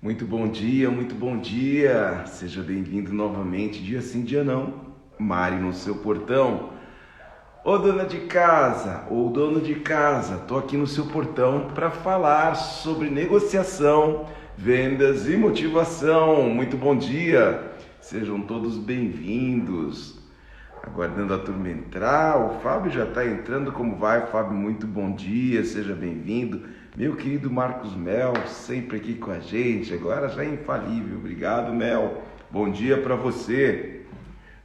Muito bom dia, muito bom dia. Seja bem-vindo novamente, dia sim, dia não. Mari no seu portão. Ô dona de casa, ou dono de casa, tô aqui no seu portão para falar sobre negociação, vendas e motivação. Muito bom dia. Sejam todos bem-vindos. Aguardando a turma entrar, o Fábio já está entrando. Como vai, Fábio? Muito bom dia, seja bem-vindo. Meu querido Marcos Mel, sempre aqui com a gente, agora já é infalível. Obrigado, Mel. Bom dia para você.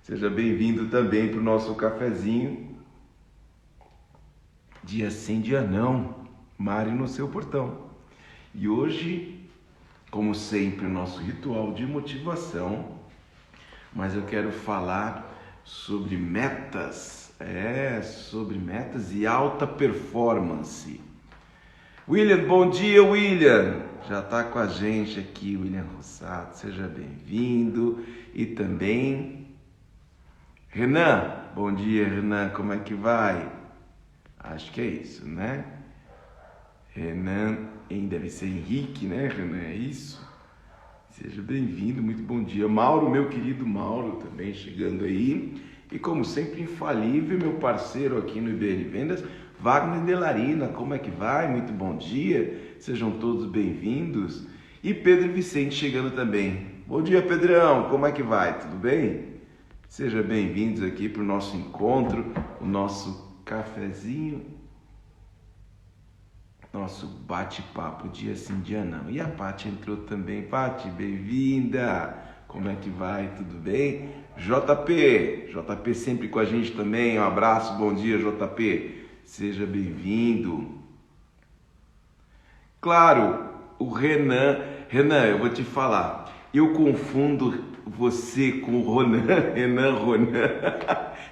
Seja bem-vindo também para o nosso cafezinho. Dia sim, dia não. Mari no seu portão. E hoje, como sempre, o nosso ritual de motivação, mas eu quero falar sobre metas, sobre metas e alta performance. William, bom dia, William. Já está com a gente aqui, William Rossato, seja bem-vindo. E também Renan, bom dia, Renan, como é que vai? Acho que é isso, né? Renan, deve ser Henrique, né, Renan? É isso? Seja bem-vindo, muito bom dia. Mauro, meu querido Mauro, também chegando aí. E como sempre, infalível, meu parceiro aqui no IBN Vendas, Wagner Delarina, como é que vai? Muito bom dia, sejam todos bem-vindos. E Pedro Vicente chegando também. Bom dia, Pedrão, como é que vai? Tudo bem? Sejam bem-vindos aqui para o nosso encontro, o nosso cafezinho, nosso bate-papo, dia sim, dia não. E a Paty entrou também. Paty, bem-vinda! Como é que vai? Tudo bem? JP sempre com a gente também. Um abraço, bom dia, JP. Seja bem-vindo. Claro, o Renan, eu vou te falar, eu confundo você com o Ronan, Ronan.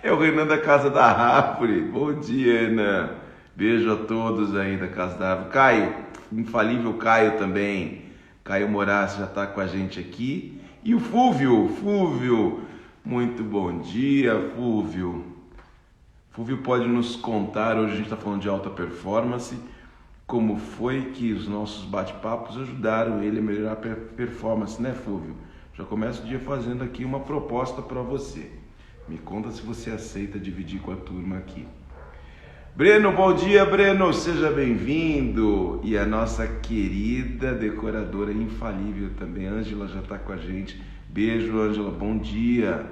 É o Renan da Casa da Árvore. Bom dia, Renan. Beijo a todos aí da Casa da Árvore. Caio, infalível Caio também. Caio Moraes já está com a gente aqui. E o Fúvio, muito bom dia, Fúvio. Fúvio pode nos contar, hoje a gente está falando de alta performance, como foi que os nossos bate-papos ajudaram ele a melhorar a performance, né, Fúvio? Já começo o dia fazendo aqui uma proposta para você. Me conta se você aceita dividir com a turma aqui. Breno, bom dia, Breno, seja bem-vindo. E a nossa querida decoradora infalível também, Ângela, já está com a gente. Beijo, Ângela, bom dia.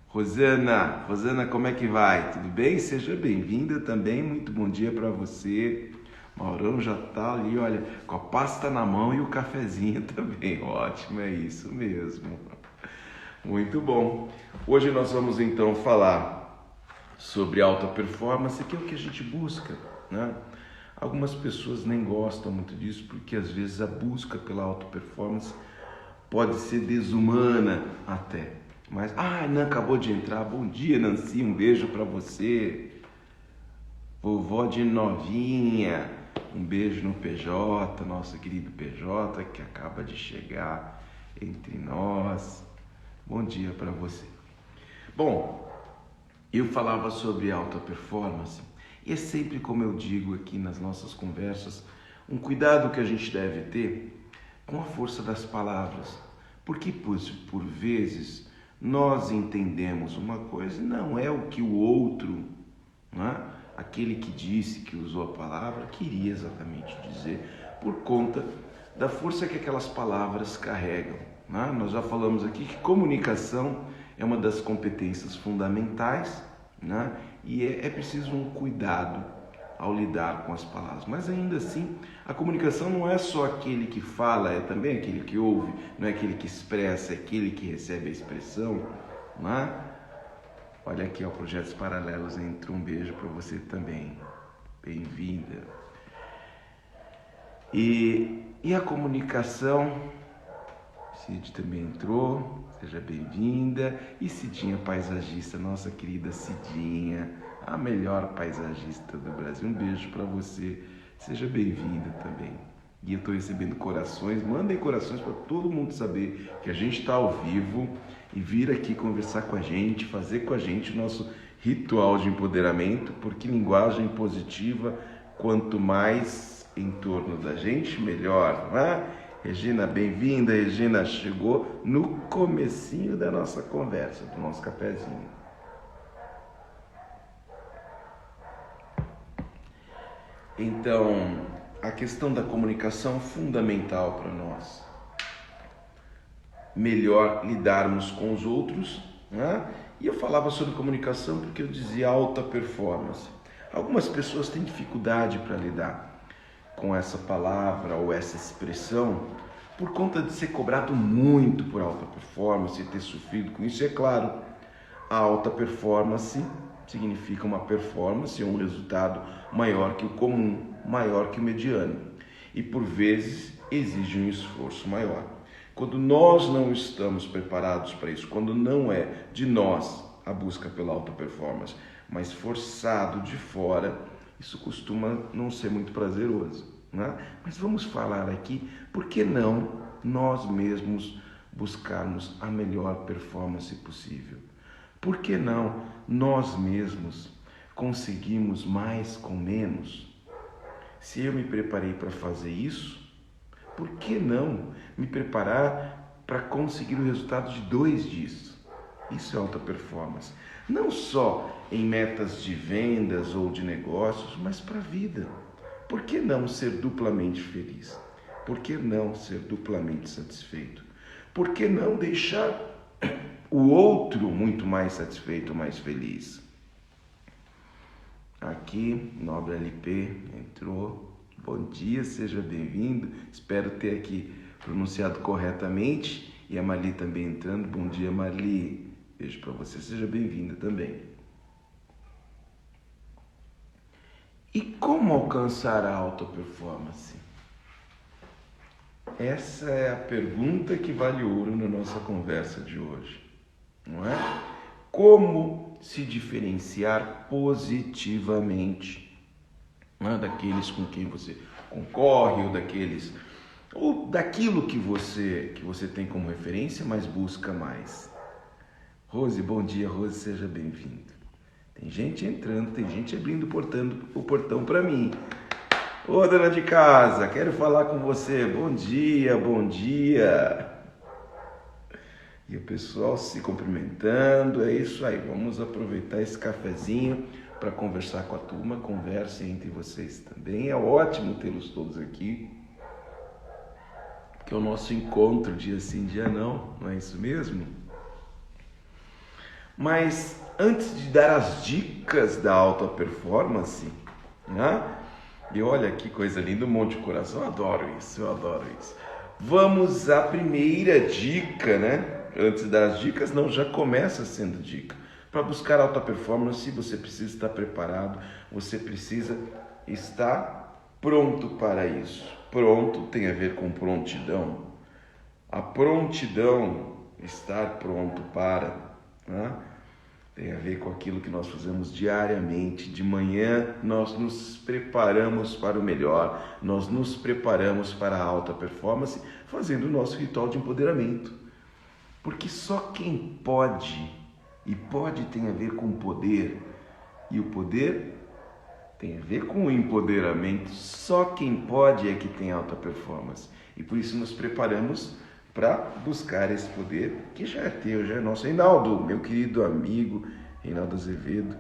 Rosana, como é que vai? Tudo bem? Seja bem-vinda também, muito bom dia para você. Maurão já está ali, olha, com a pasta na mão e o cafezinho também. Ótimo, é isso mesmo. Muito bom. Hoje nós vamos então falar sobre alta performance, que é o que a gente busca, né? Algumas pessoas nem gostam muito disso, porque às vezes a busca pela alta performance pode ser desumana até. Mas, Nan acabou de entrar, bom dia, Nancy, um beijo para você. Vovó de novinha, um beijo no PJ, nosso querido PJ, que acaba de chegar entre nós. Bom dia para você. Bom, eu falava sobre alta performance e é sempre, como eu digo aqui nas nossas conversas, um cuidado que a gente deve ter com a força das palavras, porque por vezes nós entendemos uma coisa e não é o que o outro, né, aquele que disse, que usou a palavra, queria exatamente dizer, por conta da força que aquelas palavras carregam, né? Nós já falamos aqui que comunicação é uma das competências fundamentais, né? E é preciso um cuidado ao lidar com as palavras. Mas ainda assim, a comunicação não é só aquele que fala, é também aquele que ouve, não é aquele que expressa, é aquele que recebe a expressão, né? Olha aqui, ó, Projetos Paralelos entrou, um beijo para você também. Bem-vinda. E a comunicação, Cid também entrou, seja bem-vinda. E Cidinha Paisagista, nossa querida Cidinha, a melhor paisagista do Brasil. Um beijo para você, seja bem-vinda também. E eu estou recebendo corações, mandem corações para todo mundo saber que a gente está ao vivo e vir aqui conversar com a gente, fazer com a gente o nosso ritual de empoderamento, porque linguagem positiva, quanto mais em torno da gente, melhor, não é? Regina, bem-vinda. Regina chegou no comecinho da nossa conversa, do nosso cafezinho. Então, a questão da comunicação é fundamental para nós. Melhor lidarmos com os outros, né? E eu falava sobre comunicação porque eu dizia alta performance. Algumas pessoas têm dificuldade para lidar com essa palavra ou essa expressão por conta de ser cobrado muito por alta performance e ter sofrido com isso. E é claro, a alta performance significa uma performance ou um resultado maior que o comum, maior que o mediano. E por vezes exige um esforço maior. Quando nós não estamos preparados para isso, quando não é de nós a busca pela alta performance, mas forçado de fora, isso costuma não ser muito prazeroso, né? Mas vamos falar aqui, por que não nós mesmos buscarmos a melhor performance possível? Por que não nós mesmos conseguimos mais com menos? Se eu me preparei para fazer isso, por que não me preparar para conseguir o resultado de 2 disso? Isso é alta performance. Não só em metas de vendas ou de negócios, mas para a vida. Por que não ser duplamente feliz? Por que não ser duplamente satisfeito? Por que não deixar o outro muito mais satisfeito, mais feliz? Aqui, Nobre LP entrou. Bom dia, seja bem-vindo. Espero ter aqui pronunciado corretamente. E a Marli também entrando. Bom dia, Marli. Beijo para você, seja bem-vinda também. E como alcançar a alta performance? Essa é a pergunta que vale ouro na nossa conversa de hoje, não é? Como se diferenciar positivamente, não é? Daqueles com quem você concorre ou daquilo que você tem como referência, mas busca mais. Rose, bom dia, Rose, seja bem-vindo. Tem gente entrando, tem gente abrindo o portão para mim. Ô, dona de casa, quero falar com você. Bom dia, bom dia. E o pessoal se cumprimentando, é isso aí. Vamos aproveitar esse cafezinho para conversar com a turma. Conversem entre vocês também. É ótimo tê-los todos aqui, porque é o nosso encontro dia sim, dia não é isso mesmo? Mas antes de dar as dicas da alta performance, né? E olha que coisa linda, um monte de coração, eu adoro isso. Vamos à primeira dica, né? Antes das dicas, não, já começa sendo dica. Para buscar alta performance, você precisa estar preparado, você precisa estar pronto para isso. Pronto tem a ver com prontidão. A prontidão, estar pronto para, né? Tem a ver com aquilo que nós fazemos diariamente. De manhã nós nos preparamos para o melhor, nós nos preparamos para a alta performance, fazendo o nosso ritual de empoderamento. Porque só quem pode, e pode tem a ver com poder, e o poder tem a ver com o empoderamento. Só quem pode é que tem alta performance. E por isso nos preparamos para buscar esse poder que já é teu, já é nosso. Reinaldo, meu querido amigo, Reinaldo Azevedo.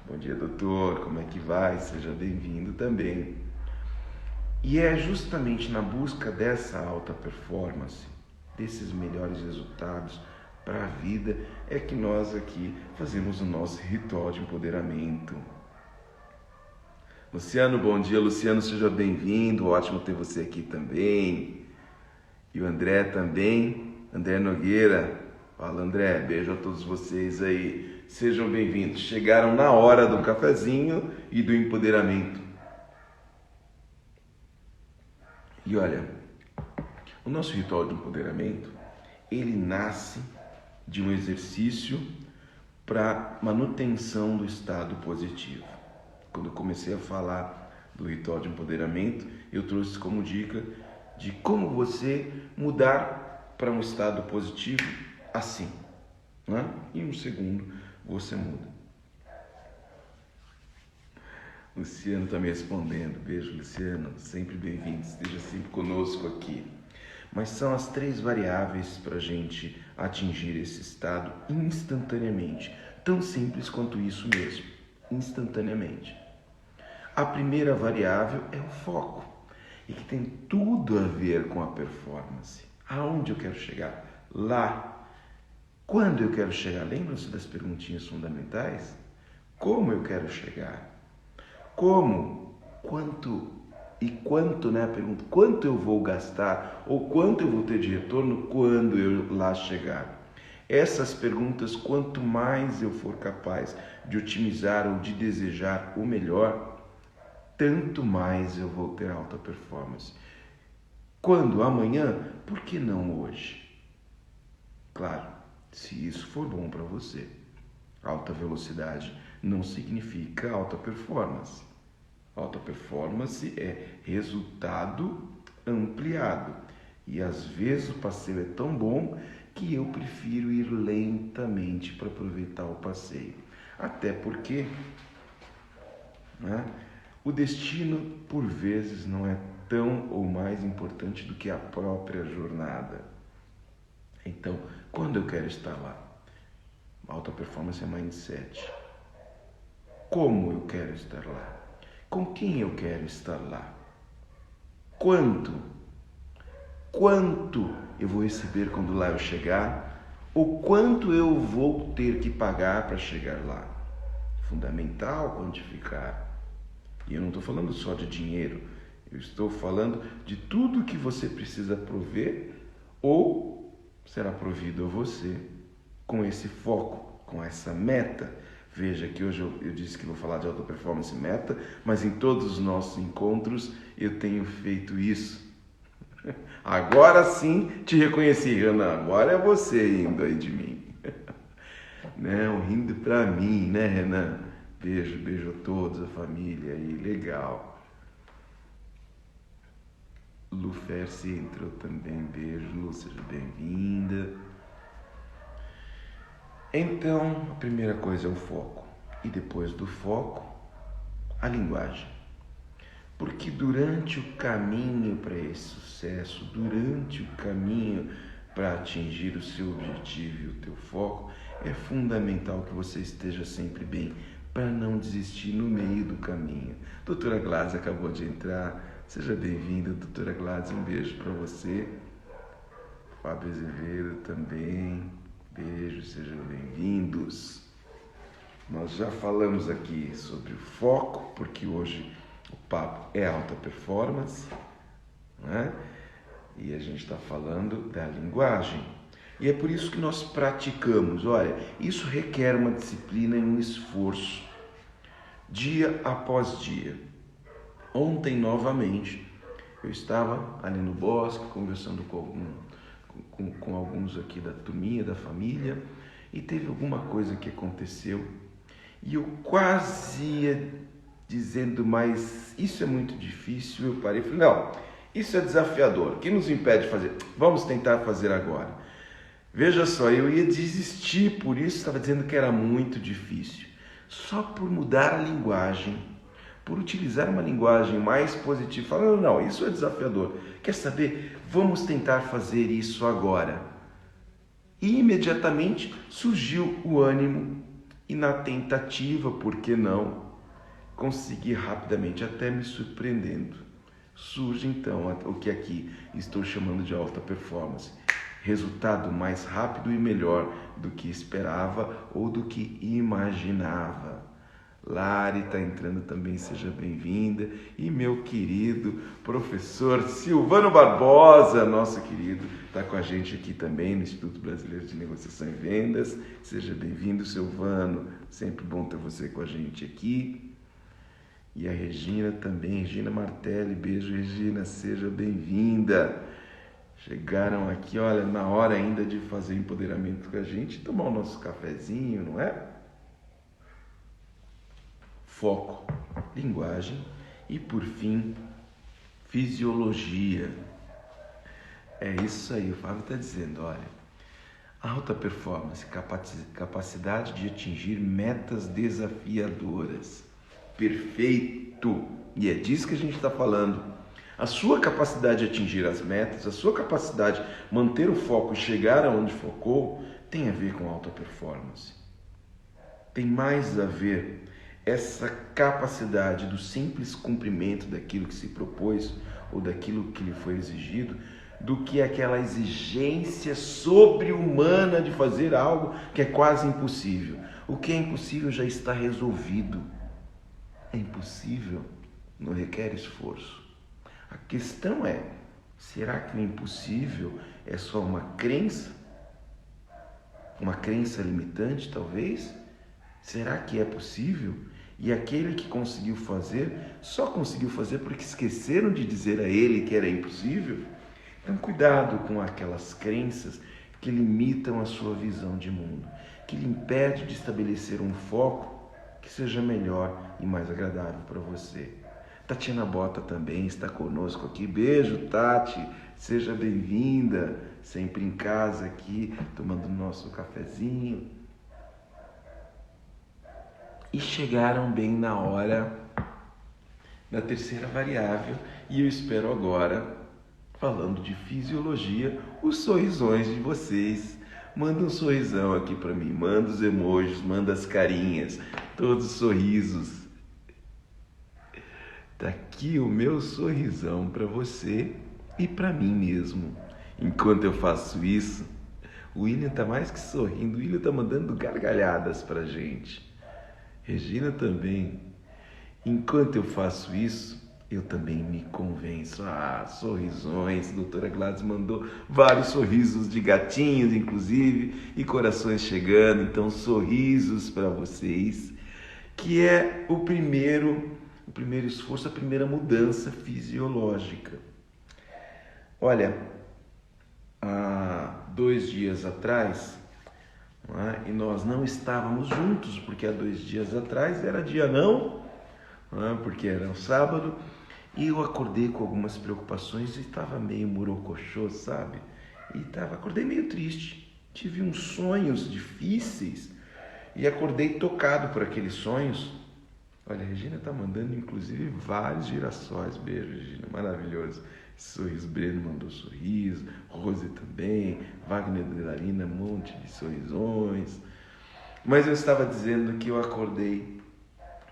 Bom dia, doutor, como é que vai? Seja bem-vindo também. E é justamente na busca dessa alta performance, desses melhores resultados para a vida, é que nós aqui fazemos o nosso ritual de empoderamento. Luciano, bom dia. Luciano, seja bem-vindo. Ótimo ter você aqui também. E o André também, André Nogueira. Fala, André, beijo a todos vocês aí. Sejam bem-vindos. Chegaram na hora do cafezinho e do empoderamento. E olha, o nosso ritual de empoderamento, ele nasce de um exercício para manutenção do estado positivo. Quando eu comecei a falar do ritual de empoderamento, eu trouxe como dica de como você mudar para um estado positivo assim, né? Em um segundo você muda. Luciano está me respondendo. Beijo, Luciano. Sempre bem-vindo. Esteja sempre conosco aqui. Mas são as 3 variáveis para a gente atingir esse estado instantaneamente. Tão simples quanto isso mesmo. Instantaneamente. A primeira variável é o foco. E que tem tudo a ver com a performance. Aonde eu quero chegar? Lá. Quando eu quero chegar? Lembram-se das perguntinhas fundamentais? Como eu quero chegar? Como? Quanto? E quanto, né? A pergunta, quanto eu vou gastar ou quanto eu vou ter de retorno quando eu lá chegar? Essas perguntas, quanto mais eu for capaz de otimizar ou de desejar o melhor, tanto mais eu vou ter alta performance. Quando? Amanhã? Por que não hoje? Claro, se isso for bom para você. Alta velocidade não significa alta performance. Alta performance é resultado ampliado. E às vezes o passeio é tão bom que eu prefiro ir lentamente para aproveitar o passeio. Até porque, né, o destino, por vezes, não é tão ou mais importante do que a própria jornada. Então, quando eu quero estar lá? Alta performance é mindset. Como eu quero estar lá? Com quem eu quero estar lá? Quanto? Quanto eu vou receber quando lá eu chegar? Ou quanto eu vou ter que pagar para chegar lá? Fundamental quantificar. E eu não estou falando só de dinheiro. Eu estou falando de tudo que você precisa prover ou será provido a você com esse foco, com essa meta. Veja que hoje eu disse que vou falar de alta performance e meta, mas em todos os nossos encontros eu tenho feito isso. Agora sim te reconheci, Renan. Agora é você indo aí de mim. Não, rindo pra mim, né, Renan? Beijo, beijo a todos, a família aí, legal. Lu Ferci entrou também, beijo, Lu, seja bem-vinda. Então, a primeira coisa é o foco. E depois do foco, a linguagem. Porque durante o caminho para esse sucesso, durante o caminho para atingir o seu objetivo e o teu foco, é fundamental que você esteja sempre bem, para não desistir no meio do caminho. Doutora Gladys acabou de entrar. Seja bem-vinda, doutora Gladys. Um beijo para você. Fábio Azevedo também. Beijo, sejam bem-vindos. Nós já falamos aqui sobre o foco, porque hoje o papo é alta performance, né? E a gente está falando da linguagem. E é por isso que nós praticamos. Olha, isso requer uma disciplina e um esforço, dia após dia. Ontem, novamente, eu estava ali no bosque, conversando com alguns aqui da turminha, da família, e teve alguma coisa que aconteceu e eu quase ia dizendo, mas isso é muito difícil. Eu parei e falei, não, isso é desafiador, o que nos impede de fazer? Vamos tentar fazer agora. Veja só, eu ia desistir, por isso estava dizendo que era muito difícil. Só por mudar a linguagem, por utilizar uma linguagem mais positiva, falando, não, isso é desafiador. Quer saber? Vamos tentar fazer isso agora. E imediatamente surgiu o ânimo e na tentativa, por que não, consegui rapidamente, até me surpreendendo. Surge então o que aqui estou chamando de alta performance. Resultado mais rápido e melhor do que esperava ou do que imaginava. Lari está entrando também, seja bem-vinda. E meu querido professor Silvano Barbosa, nosso querido, está com a gente aqui também no Instituto Brasileiro de Negociação e Vendas. Seja bem-vindo, Silvano. Sempre bom ter você com a gente aqui. E a Regina também, Regina Martelli. Beijo, Regina, seja bem-vinda. Chegaram aqui, olha, na hora ainda de fazer empoderamento com a gente, tomar o nosso cafezinho, não é? Foco, linguagem e, por fim, fisiologia. É isso aí, o Fábio está dizendo, olha, alta performance, capacidade de atingir metas desafiadoras. Perfeito! E é disso que a gente está falando. A sua capacidade de atingir as metas, a sua capacidade de manter o foco e chegar aonde focou, tem a ver com alta performance. Tem mais a ver essa capacidade do simples cumprimento daquilo que se propôs ou daquilo que lhe foi exigido, do que aquela exigência sobre-humana de fazer algo que é quase impossível. O que é impossível já está resolvido. É impossível, não requer esforço. A questão é, será que o impossível é só uma crença? Uma crença limitante, talvez? Será que é possível? E aquele que conseguiu fazer, só conseguiu fazer porque esqueceram de dizer a ele que era impossível? Então, cuidado com aquelas crenças que limitam a sua visão de mundo, que lhe impede de estabelecer um foco que seja melhor e mais agradável para você. Tatiana Bota também está conosco aqui. Beijo, Tati. Seja bem-vinda. Sempre em casa aqui, tomando nosso cafezinho. E chegaram bem na hora da terceira variável. E eu espero agora, falando de fisiologia, os sorrisões de vocês. Manda um sorrisão aqui para mim. Manda os emojis, manda as carinhas. Todos os sorrisos. Tá aqui o meu sorrisão para você e para mim mesmo. Enquanto eu faço isso, o William tá mais que sorrindo, o William tá mandando gargalhadas pra gente. Regina também. Enquanto eu faço isso, eu também me convenço. Sorrisões. A doutora Gladys mandou vários sorrisos de gatinhos, inclusive, e corações chegando. Então, sorrisos para vocês, que é o primeiro esforço, a primeira mudança fisiológica. Olha, há 2 dias atrás, e nós não estávamos juntos, porque há 2 dias atrás era dia não, porque era um sábado, e eu acordei com algumas preocupações e estava meio murocochô, sabe? Acordei meio triste, tive uns sonhos difíceis e acordei tocado por aqueles sonhos. Olha, a Regina está mandando, inclusive, vários girassóis. Beijo, Regina, maravilhoso. Sorriso, Breno mandou sorriso, Rose também, Wagner Delarina, um monte de sorrisões. Mas eu estava dizendo que eu acordei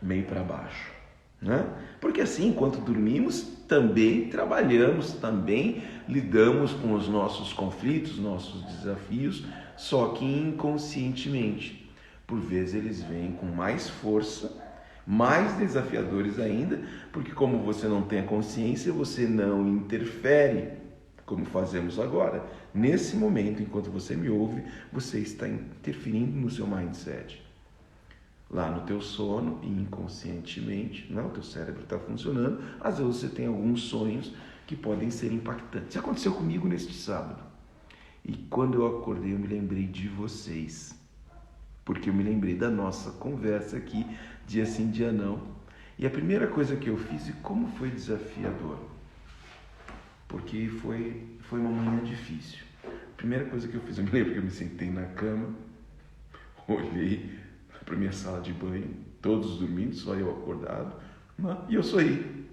meio para baixo, né? Porque assim, enquanto dormimos, também trabalhamos, também lidamos com os nossos conflitos, nossos desafios, só que inconscientemente. Por vezes eles vêm com mais força, mais desafiadores ainda, porque como você não tem a consciência, você não interfere, como fazemos agora. Nesse momento, enquanto você me ouve, você está interferindo no seu mindset. Lá no teu sono, inconscientemente, o teu cérebro está funcionando, às vezes você tem alguns sonhos que podem ser impactantes. Isso aconteceu comigo neste sábado. E quando eu acordei, eu me lembrei de vocês, porque eu me lembrei da nossa conversa aqui, dia sim, dia não. E a primeira coisa que eu fiz, e como foi desafiador, porque foi uma manhã difícil. A primeira coisa que eu fiz, eu me lembro que eu me sentei na cama, olhei para minha sala de banho, todos dormindo, só eu acordado, e eu sorri.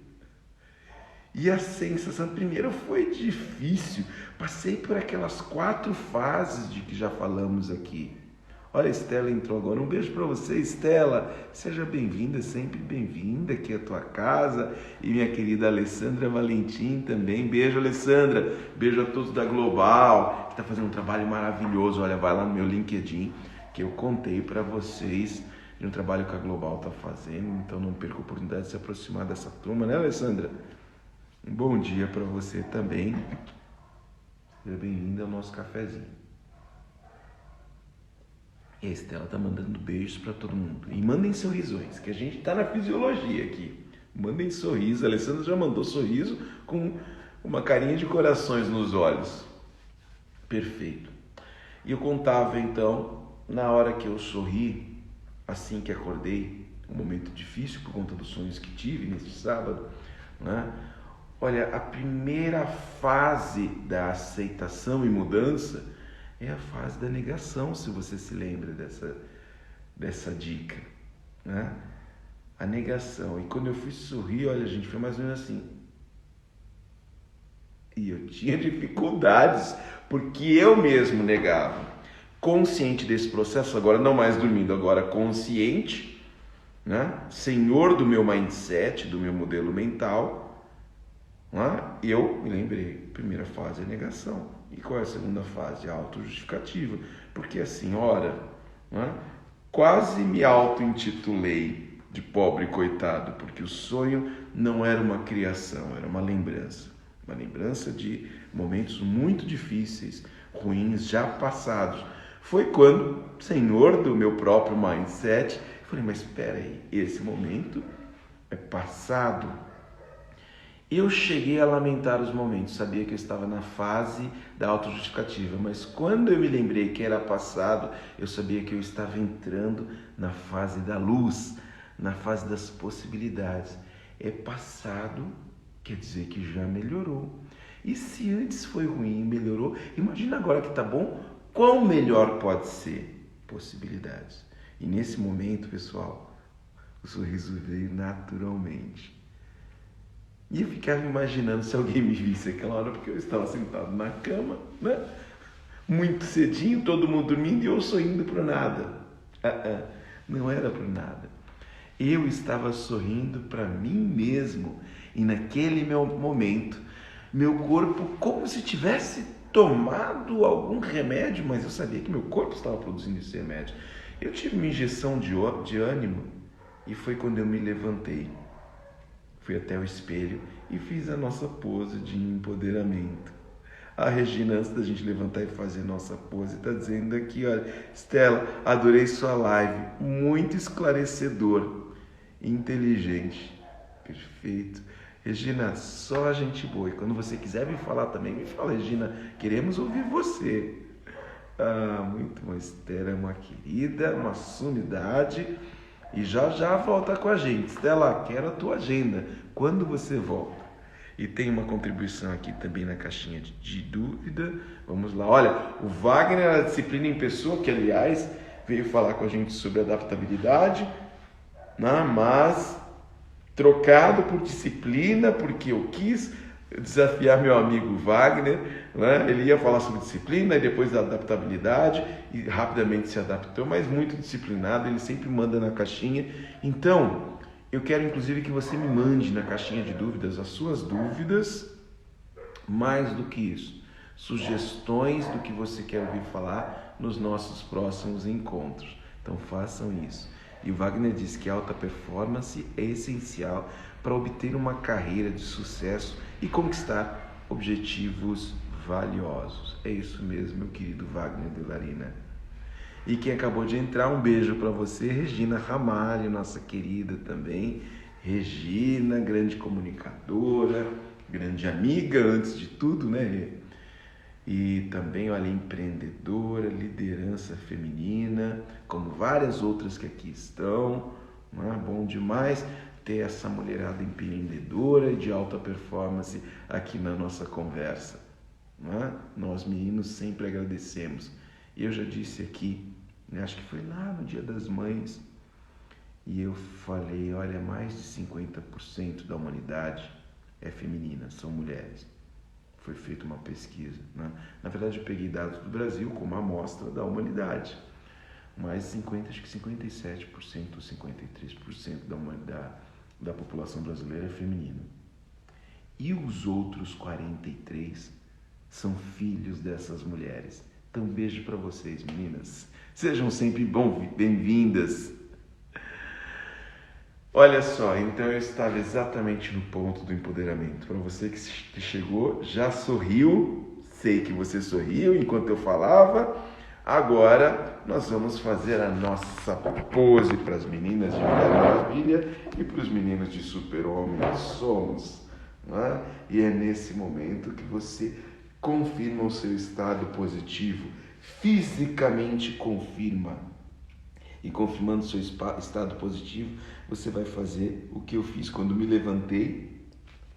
E a sensação, primeiro foi difícil, passei por aquelas 4 fases de que já falamos aqui. Olha, a Estela entrou agora. Um beijo para você, Estela. Seja bem-vinda, sempre bem-vinda aqui à tua casa. E minha querida Alessandra Valentim também. Beijo, Alessandra. Beijo a todos da Global, que está fazendo um trabalho maravilhoso. Olha, vai lá no meu LinkedIn, que eu contei para vocês de um trabalho que a Global está fazendo. Então não perca a oportunidade de se aproximar dessa turma, né, Alessandra? Um bom dia para você também. Seja bem-vinda ao nosso cafezinho. E a Estela tá mandando beijos para todo mundo. E mandem sorrisões, que a gente tá na fisiologia aqui. Mandem sorriso. A Alessandra já mandou sorriso com uma carinha de corações nos olhos. Perfeito. E eu contava então, na hora que eu sorri, assim que acordei, um momento difícil por conta dos sonhos que tive neste sábado, né? Olha, a primeira fase da aceitação e mudança é a fase da negação, se você se lembra dessa dica, né? a negação. E quando eu fui sorrir, olha, gente, foi mais ou menos assim. E eu tinha dificuldades, porque eu mesmo negava. Consciente desse processo, agora não mais dormindo, agora consciente, né? Senhor do meu mindset, do meu modelo mental, né? Eu me lembrei, primeira fase é negação. E qual é a segunda fase? A autojustificativa. Porque assim, ora, né? Quase me auto-intitulei de pobre coitado, porque o sonho não era uma criação, era uma lembrança. Uma lembrança de momentos muito difíceis, ruins, já passados. Foi quando, senhor do meu próprio mindset, eu falei, mas espera aí, esse momento é passado. Eu cheguei a lamentar os momentos, sabia que eu estava na fase da autojustificativa, mas quando eu me lembrei que era passado, eu sabia que eu estava entrando na fase da luz, na fase das possibilidades. É passado, quer dizer que já melhorou. E se antes foi ruim e melhorou, imagina agora que está bom, quão melhor pode ser? Possibilidades. E nesse momento, pessoal, o sorriso veio naturalmente. E eu ficava imaginando se alguém me visse aquela hora, porque eu estava sentado na cama, né? Muito cedinho, todo mundo dormindo e eu sorrindo por nada. Não era por nada. Eu estava sorrindo para mim mesmo. E naquele meu momento, meu corpo como se tivesse tomado algum remédio, mas eu sabia que meu corpo estava produzindo esse remédio. Eu tive uma injeção de ânimo e foi quando eu me levantei. Fui até o espelho e fiz a nossa pose de empoderamento. A Regina, antes da gente levantar e fazer nossa pose, está dizendo aqui, olha, Stella, adorei sua live, muito esclarecedor, inteligente, perfeito. Regina, só gente boa. E quando você quiser me falar também, me fala, Regina, queremos ouvir você. Muito bom. Estela é uma querida, uma sumidade. E já volta com a gente. Estela, quero a tua agenda. Quando você volta? E tem uma contribuição aqui também na caixinha de dúvida. Vamos lá. Olha, o Wagner, a disciplina em pessoa, que aliás veio falar com a gente sobre adaptabilidade, né? Mas trocado por disciplina, porque eu quis desafiar meu amigo Wagner, né? Ele ia falar sobre disciplina e depois da adaptabilidade e rapidamente se adaptou, mas muito disciplinado, ele sempre manda na caixinha. Então, eu quero inclusive que você me mande na caixinha de dúvidas as suas dúvidas, mais do que isso, sugestões do que você quer ouvir falar nos nossos próximos encontros. Então façam isso. E o Wagner diz que a alta performance é essencial para obter uma carreira de sucesso e conquistar objetivos valiosos. É isso mesmo, meu querido Wagner Delarina. E quem acabou de entrar, um beijo para você, Regina Ramalho, nossa querida também. Regina, grande comunicadora, grande amiga, antes de tudo, né? E também, olha, empreendedora, liderança feminina, como várias outras que aqui estão. Não é bom demais ter essa mulherada empreendedora e de alta performance aqui na nossa conversa. Não é? Nós meninos sempre agradecemos. E eu já disse aqui, acho que foi lá no Dia das Mães, e eu falei, olha, mais de 50% da humanidade é feminina, são mulheres. Foi feita uma pesquisa, né? Na verdade, eu peguei dados do Brasil como amostra da humanidade. Mais 50, acho que 57% ou 53% da humanidade, da população brasileira é feminina. E os outros 43% são filhos dessas mulheres. Então, beijo para vocês, meninas. Sejam sempre bem-vindas. Olha só, então eu estava exatamente no ponto do empoderamento. Para você que chegou, já sorriu, sei que você sorriu enquanto eu falava. Agora nós vamos fazer a nossa pose para as meninas de Mulher Maravilha e para os meninos de Super-Homem que somos. Não é? E é nesse momento que você confirma o seu estado positivo, fisicamente confirma. E confirmando seu estado positivo, você vai fazer o que eu fiz quando me levantei,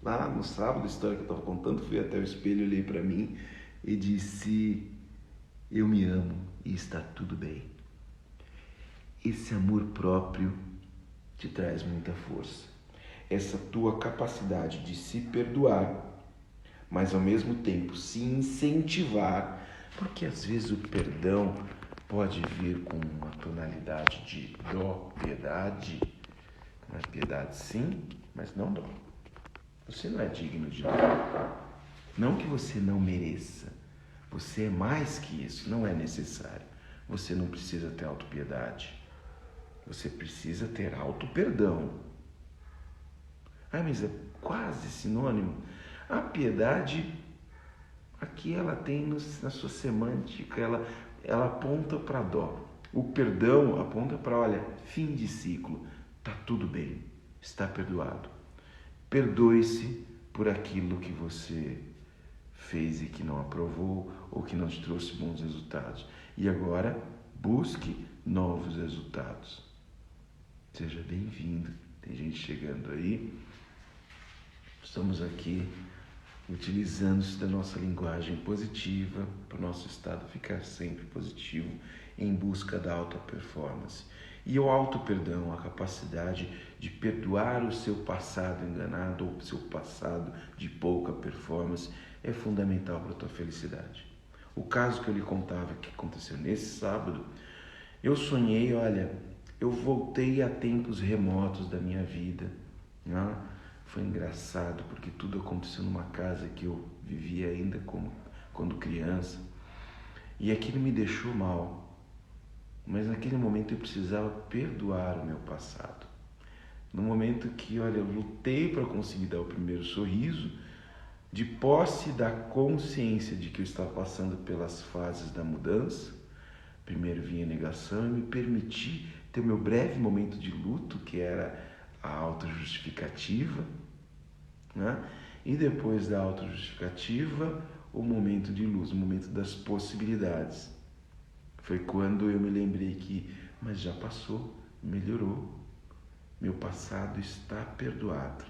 lá no sábado, a história que eu estava contando, fui até o espelho, olhei para mim e disse, eu me amo e está tudo bem. Esse amor próprio te traz muita força. Essa tua capacidade de se perdoar, mas ao mesmo tempo se incentivar, porque às vezes o perdão pode vir com uma tonalidade de dó, piedade, mas piedade sim, mas não dó. Você não é digno de dó. Não que você não mereça, você é mais que isso, não é necessário. Você não precisa ter autopiedade, você precisa ter auto-perdão. Mas é quase sinônimo. A piedade, aqui ela tem na sua semântica, ela aponta para dó. O perdão aponta para, olha, fim de ciclo, tá tudo bem, está perdoado. Perdoe-se por aquilo que você fez e que não aprovou ou que não te trouxe bons resultados. E agora, busque novos resultados. Seja bem-vindo. Tem gente chegando aí. Estamos aqui utilizando-se da nossa linguagem positiva para o nosso estado ficar sempre positivo em busca da alta performance. E o auto-perdão, a capacidade de perdoar o seu passado enganado ou o seu passado de pouca performance é fundamental para a tua felicidade. O caso que eu lhe contava que aconteceu nesse sábado, eu sonhei, eu voltei a tempos remotos da minha vida, né? Foi engraçado porque tudo aconteceu numa casa que eu vivia ainda quando criança, e aquilo me deixou mal. Mas naquele momento eu precisava perdoar o meu passado. No momento que, eu lutei para conseguir dar o primeiro sorriso, de posse da consciência de que eu estava passando pelas fases da mudança, primeiro vinha a negação e me permiti ter o meu breve momento de luto, que era a autojustificativa, né? E depois da autojustificativa, o momento de luz, o momento das possibilidades. Foi quando eu me lembrei que, mas já passou, melhorou. Meu passado está perdoado.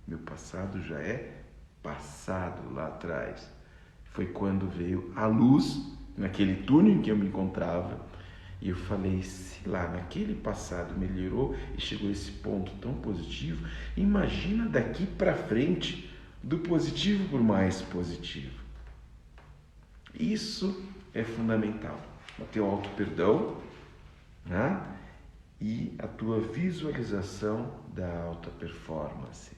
Meu passado já é passado lá atrás. Foi quando veio a luz, naquele túnel em que eu me encontrava, e eu falei, se lá naquele passado melhorou e chegou a esse ponto tão positivo, imagina daqui para frente, do positivo por mais positivo. Isso é fundamental. O teu auto-perdão, né? E a tua visualização da alta performance.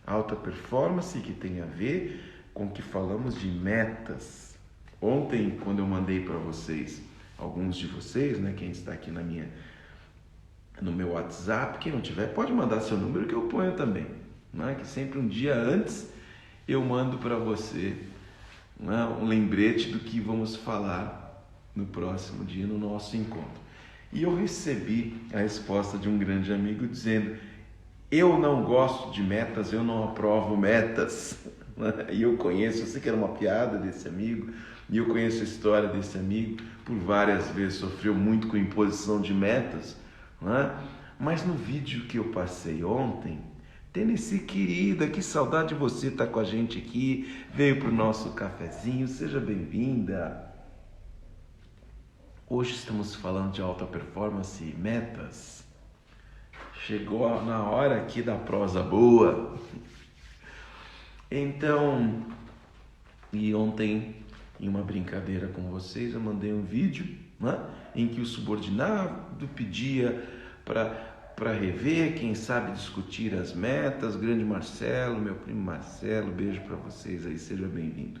Alta performance que tem a ver com o que falamos de metas. Ontem, quando eu mandei para vocês, alguns de vocês, né, quem está aqui no meu WhatsApp, quem não tiver, pode mandar seu número que eu ponho também, né? Que sempre um dia antes eu mando para você, né, um lembrete do que vamos falar no próximo dia, no nosso encontro. E eu recebi a resposta de um grande amigo dizendo, eu não gosto de metas, eu não aprovo metas. E eu sei que era uma piada desse amigo, e eu conheço a história desse amigo, por várias vezes sofreu muito com imposição de metas, né? Mas no vídeo que eu passei ontem, Tennessee querida, que saudade de você estar com a gente aqui, veio para o nosso cafezinho, seja bem-vinda. Hoje estamos falando de alta performance e metas. Chegou na hora aqui da prosa boa. Então, e ontem, em uma brincadeira com vocês, eu mandei um vídeo, né, em que o subordinado pedia para rever, quem sabe discutir as metas. Grande Marcelo, meu primo Marcelo, beijo para vocês aí, seja bem-vindo.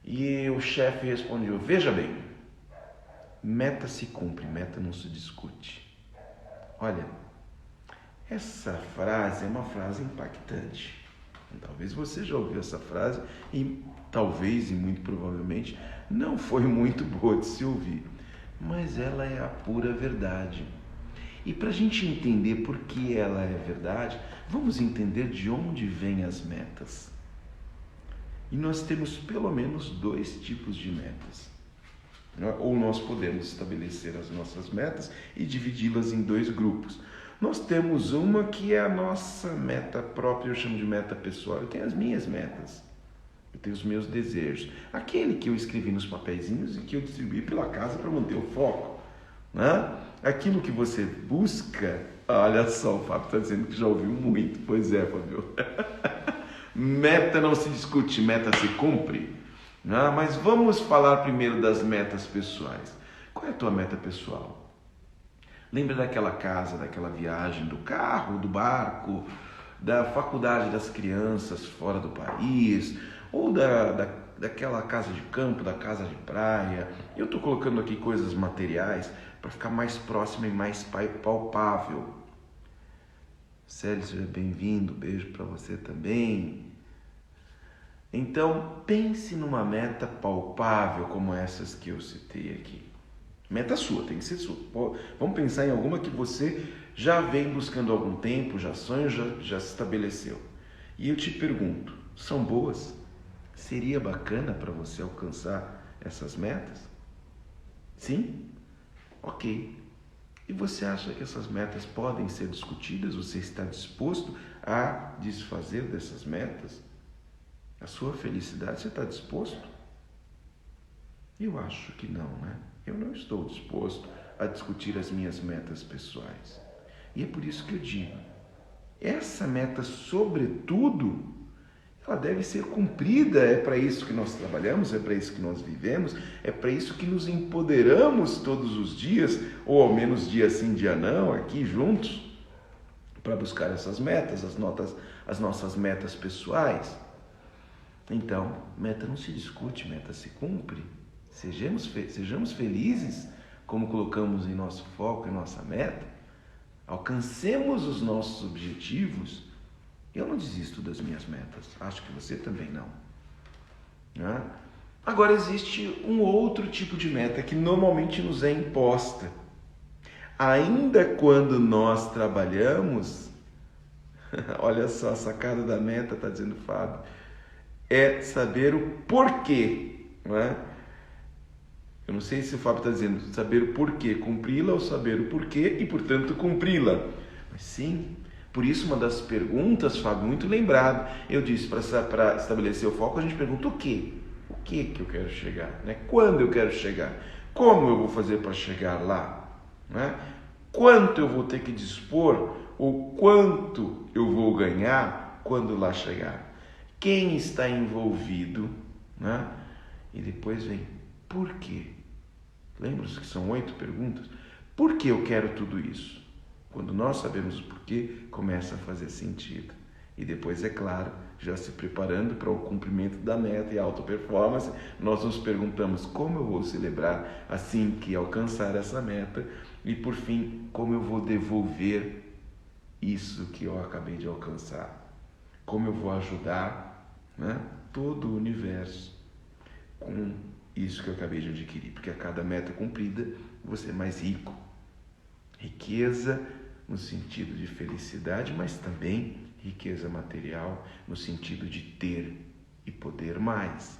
E o chefe respondeu, veja bem, meta se cumpre, meta não se discute. Olha, essa frase é uma frase impactante. Talvez você já ouviu essa frase e talvez e muito provavelmente não foi muito boa de se ouvir, mas ela é a pura verdade. E para a gente entender por que ela é verdade, vamos entender de onde vêm as metas. E nós temos pelo menos 2 tipos de metas. Ou nós podemos estabelecer as nossas metas e dividi-las em 2 grupos. Nós temos uma que é a nossa meta própria, eu chamo de meta pessoal. Eu tenho as minhas metas, eu tenho os meus desejos. Aquele que eu escrevi nos papeizinhos e que eu distribuí pela casa para manter o foco. né? Aquilo que você busca, olha só, o Fábio está dizendo que já ouviu muito. Pois é, Fábio. Meta não se discute, meta se cumpre. Né? Mas vamos falar primeiro das metas pessoais. Qual é a tua meta pessoal? Lembra daquela casa, daquela viagem, do carro, do barco, da faculdade das crianças fora do país, ou daquela casa de campo, da casa de praia. Eu estou colocando aqui coisas materiais para ficar mais próximo e mais palpável. Célio, seja bem-vindo, beijo para você também. Então, pense numa meta palpável como essas que eu citei aqui. Meta sua, tem que ser sua. Vamos pensar em alguma que você já vem buscando há algum tempo, já sonha, já se estabeleceu. E eu te pergunto, são boas? Seria bacana para você alcançar essas metas? Sim? Ok. E você acha que essas metas podem ser discutidas? Você está disposto a desfazer dessas metas? A sua felicidade, você está disposto? Eu acho que não, né? Eu não estou disposto a discutir as minhas metas pessoais. E é por isso que eu digo, essa meta, sobretudo, ela deve ser cumprida. É para isso que nós trabalhamos, é para isso que nós vivemos, é para isso que nos empoderamos todos os dias, ou ao menos dia sim, dia não, aqui juntos, para buscar essas metas, as nossas metas pessoais. Então, meta não se discute, meta se cumpre. Sejamos felizes, como colocamos em nosso foco, em nossa meta. Alcancemos os nossos objetivos. Eu não desisto das minhas metas, acho que você também não. Né? Agora, existe um outro tipo de meta que normalmente nos é imposta. Ainda quando nós trabalhamos, olha só a sacada da meta, está dizendo o Fábio, é saber o porquê. Não é? Eu não sei se o Fábio está dizendo saber o porquê cumpri-la ou saber o porquê e, portanto, cumpri-la. Mas sim, por isso uma das perguntas, Fábio, muito lembrado, eu disse, para estabelecer o foco, a gente pergunta o quê? O que eu quero chegar? Né? Quando eu quero chegar? Como eu vou fazer para chegar lá? Né? Quanto eu vou ter que dispor ou quanto eu vou ganhar quando lá chegar? Quem está envolvido? Né? E depois vem, por quê? Lembra-se que são 8 perguntas? Por que eu quero tudo isso? Quando nós sabemos o porquê, começa a fazer sentido. E depois, é claro, já se preparando para o cumprimento da meta e a auto-performance, nós nos perguntamos como eu vou celebrar assim que alcançar essa meta e, por fim, como eu vou devolver isso que eu acabei de alcançar. Como eu vou ajudar, né, todo o universo com isso que eu acabei de adquirir. Porque a cada meta cumprida, você é mais rico. Riqueza no sentido de felicidade, mas também riqueza material no sentido de ter e poder mais.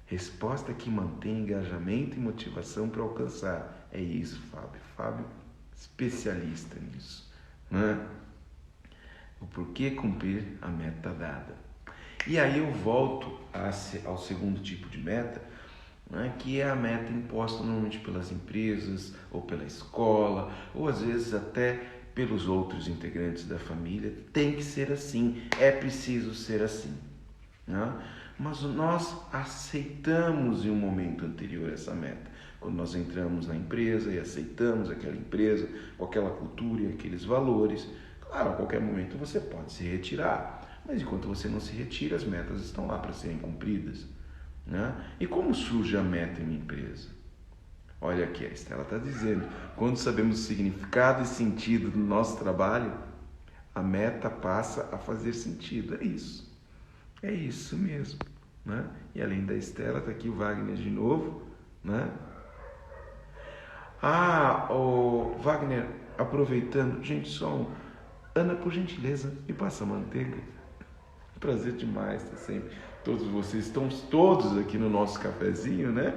Resposta que mantém engajamento e motivação para alcançar. É isso, Fábio. Fábio, especialista nisso. Né? O porquê cumprir a meta dada. E aí eu volto ao segundo tipo de meta, né, que é a meta imposta normalmente pelas empresas, ou pela escola, ou às vezes até pelos outros integrantes da família. Tem que ser assim, é preciso ser assim. Né? Mas nós aceitamos em um momento anterior essa meta. Quando nós entramos na empresa e aceitamos aquela empresa com aquela cultura e aqueles valores, claro, a qualquer momento você pode se retirar. Mas enquanto você não se retira, as metas estão lá para serem cumpridas. Né? E como surge a meta em uma empresa? Olha aqui, a Estela está dizendo, quando sabemos o significado e sentido do nosso trabalho, a meta passa a fazer sentido. É isso mesmo. Né? E além da Estela, está aqui o Wagner de novo. Né? O Wagner, aproveitando, gente, Ana, por gentileza, me passa a manteiga. Prazer demais estar sempre. Todos vocês estão todos aqui no nosso cafezinho, né?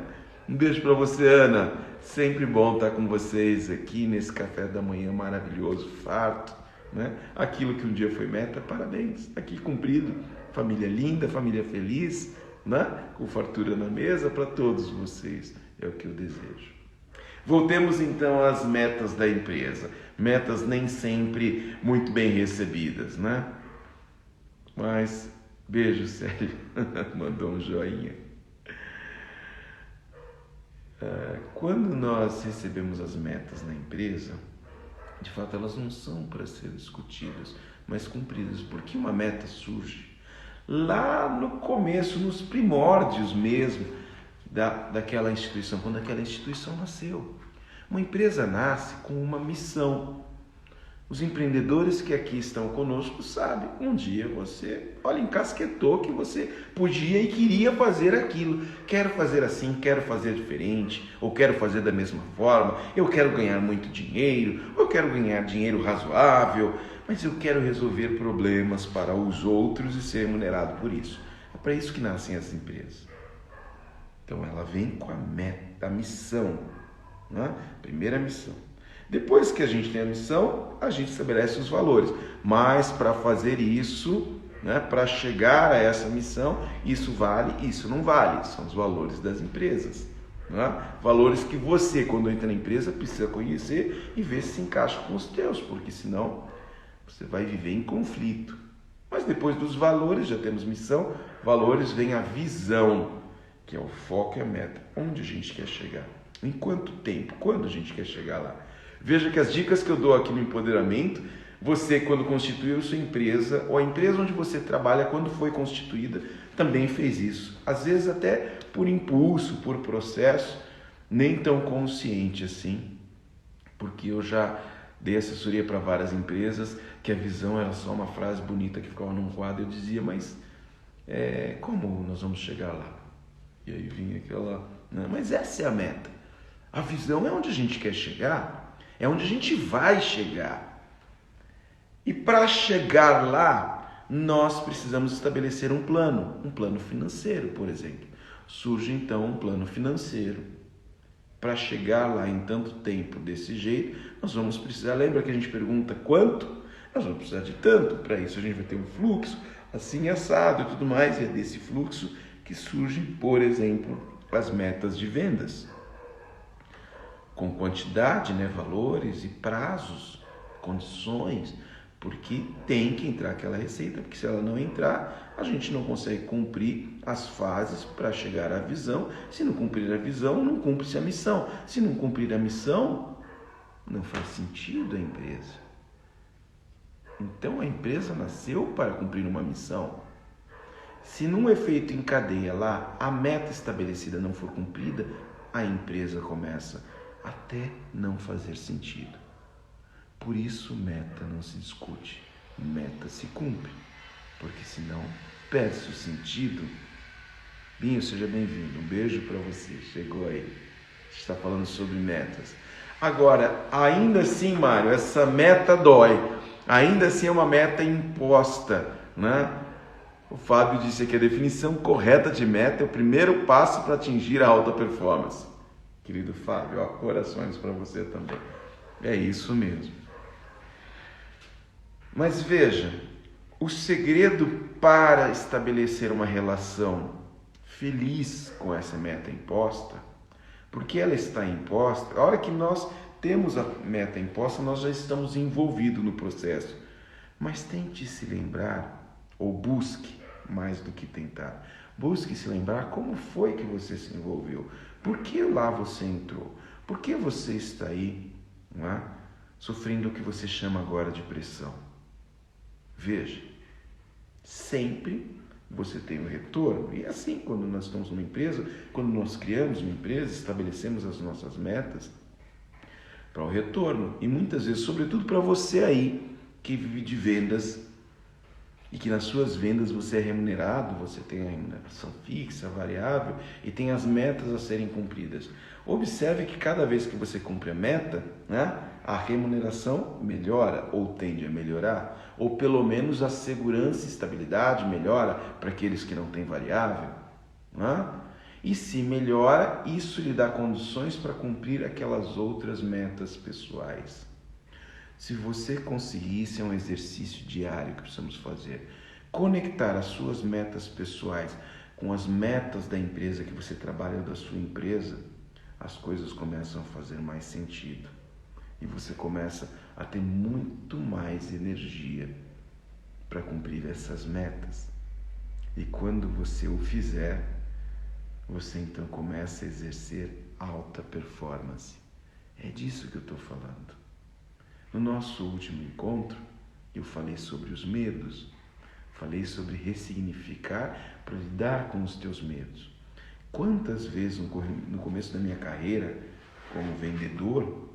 Um beijo para você, Ana. Sempre bom estar com vocês aqui nesse café da manhã maravilhoso, farto, né? Aquilo que um dia foi meta, parabéns. Aqui cumprido. Família linda, família feliz, né? Com fartura na mesa para todos vocês. É o que eu desejo. Voltemos então às metas da empresa. Metas nem sempre muito bem recebidas, né? Mas, beijo, Célio. Mandou um joinha. Quando nós recebemos as metas na empresa, de fato elas não são para ser discutidas, mas cumpridas. Porque uma meta surge lá no começo, nos primórdios mesmo daquela instituição, quando aquela instituição nasceu. Uma empresa nasce com uma missão. Os empreendedores que aqui estão conosco sabem, um dia você, encasquetou que você podia e queria fazer aquilo. Quero fazer assim, quero fazer diferente, ou quero fazer da mesma forma, eu quero ganhar muito dinheiro, ou eu quero ganhar dinheiro razoável, mas eu quero resolver problemas para os outros e ser remunerado por isso. É para isso que nascem as empresas. Então ela vem com a meta, a missão, né? Primeira missão. Depois que a gente tem a missão, a gente estabelece os valores. Mas para fazer isso, né, para chegar a essa missão, isso vale, isso não vale. São os valores das empresas. Né? Valores que você, quando entra na empresa, precisa conhecer e ver se se encaixa com os teus, porque senão você vai viver em conflito. Mas depois dos valores, já temos missão, valores, vem a visão, que é o foco e a meta. Onde a gente quer chegar? Em quanto tempo? Quando a gente quer chegar lá? Veja que as dicas que eu dou aqui no empoderamento, você quando constituiu sua empresa, ou a empresa onde você trabalha quando foi constituída, também fez isso. Às vezes até por impulso, por processo, nem tão consciente assim, porque eu já dei assessoria para várias empresas que a visão era só uma frase bonita que ficava num quadro. Eu dizia, mas como nós vamos chegar lá? E aí vinha aquela, né? Mas essa é a meta. A visão é onde a gente quer chegar. É onde a gente vai chegar. E para chegar lá, nós precisamos estabelecer um plano financeiro, por exemplo. Surge então um plano financeiro. Para chegar lá em tanto tempo desse jeito, nós vamos precisar, lembra que a gente pergunta quanto? Nós vamos precisar de tanto. Para isso a gente vai ter um fluxo assim assado e tudo mais. E é desse fluxo que surgem, por exemplo, as metas de vendas. Com quantidade, né, valores e prazos, condições, porque tem que entrar aquela receita, porque se ela não entrar, a gente não consegue cumprir as fases para chegar à visão. Se não cumprir a visão, não cumpre-se a missão. Se não cumprir a missão, não faz sentido a empresa. Então a empresa nasceu para cumprir uma missão. Se num efeito em cadeia lá, a meta estabelecida não for cumprida, a empresa começa até não fazer sentido. Por isso, meta não se discute, meta se cumpre, porque senão perde-se o sentido. Binho, seja bem-vindo, um beijo para você, chegou aí, a gente está falando sobre metas. Agora, ainda assim, Mário, essa meta dói, ainda assim é uma meta imposta, né? O Fábio disse aqui, a definição correta de meta é o primeiro passo para atingir a alta performance. Querido Fábio, corações para você também. É isso mesmo. Mas veja, o segredo para estabelecer uma relação feliz com essa meta imposta, porque ela está imposta, a hora que nós temos a meta imposta, nós já estamos envolvidos no processo. Mas tente se lembrar, ou busque, mais do que tentar, busque se lembrar como foi que você se envolveu. Por que lá você entrou? Por que você está aí, não é? Sofrendo o que você chama agora de pressão? Veja, sempre você tem um retorno. E assim, quando nós estamos numa empresa, quando nós criamos uma empresa, estabelecemos as nossas metas para o retorno. E muitas vezes, sobretudo para você aí, que vive de vendas, e que nas suas vendas você é remunerado, você tem a remuneração fixa, variável e tem as metas a serem cumpridas. Observe que cada vez que você cumpre a meta, né, a remuneração melhora ou tende a melhorar, ou pelo menos a segurança e estabilidade melhora para aqueles que não têm variável. Né? E se melhora, isso lhe dá condições para cumprir aquelas outras metas pessoais. Se você conseguisse, é um exercício diário que precisamos fazer, conectar as suas metas pessoais com as metas da empresa que você trabalha ou da sua empresa, as coisas começam a fazer mais sentido. E você começa a ter muito mais energia para cumprir essas metas. E quando você o fizer, você então começa a exercer alta performance. É disso que eu estou falando. No nosso último encontro, eu falei sobre os medos, falei sobre ressignificar para lidar com os teus medos. Quantas vezes no começo da minha carreira como vendedor,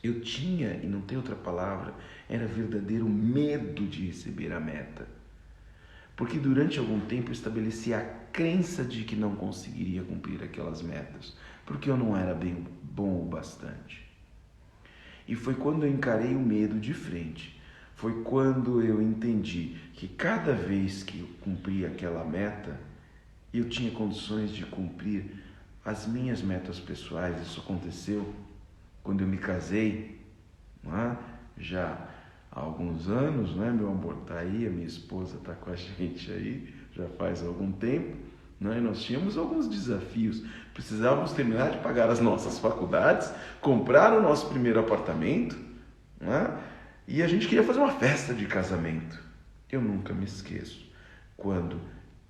eu tinha, e não tem outra palavra, era verdadeiro medo de receber a meta. Porque durante algum tempo eu estabeleci a crença de que não conseguiria cumprir aquelas metas, porque eu não era bem bom o bastante. E foi quando eu encarei o medo de frente, foi quando eu entendi que cada vez que eu cumpria aquela meta, eu tinha condições de cumprir as minhas metas pessoais. Isso aconteceu quando eu me casei, não é? Já há alguns anos, não é, meu amor? Está aí, a minha esposa está com a gente aí, já faz algum tempo, não é? Nós tínhamos alguns desafios, precisávamos terminar de pagar as nossas faculdades, comprar o nosso primeiro apartamento, não é? E a gente queria fazer uma festa de casamento. Eu nunca me esqueço quando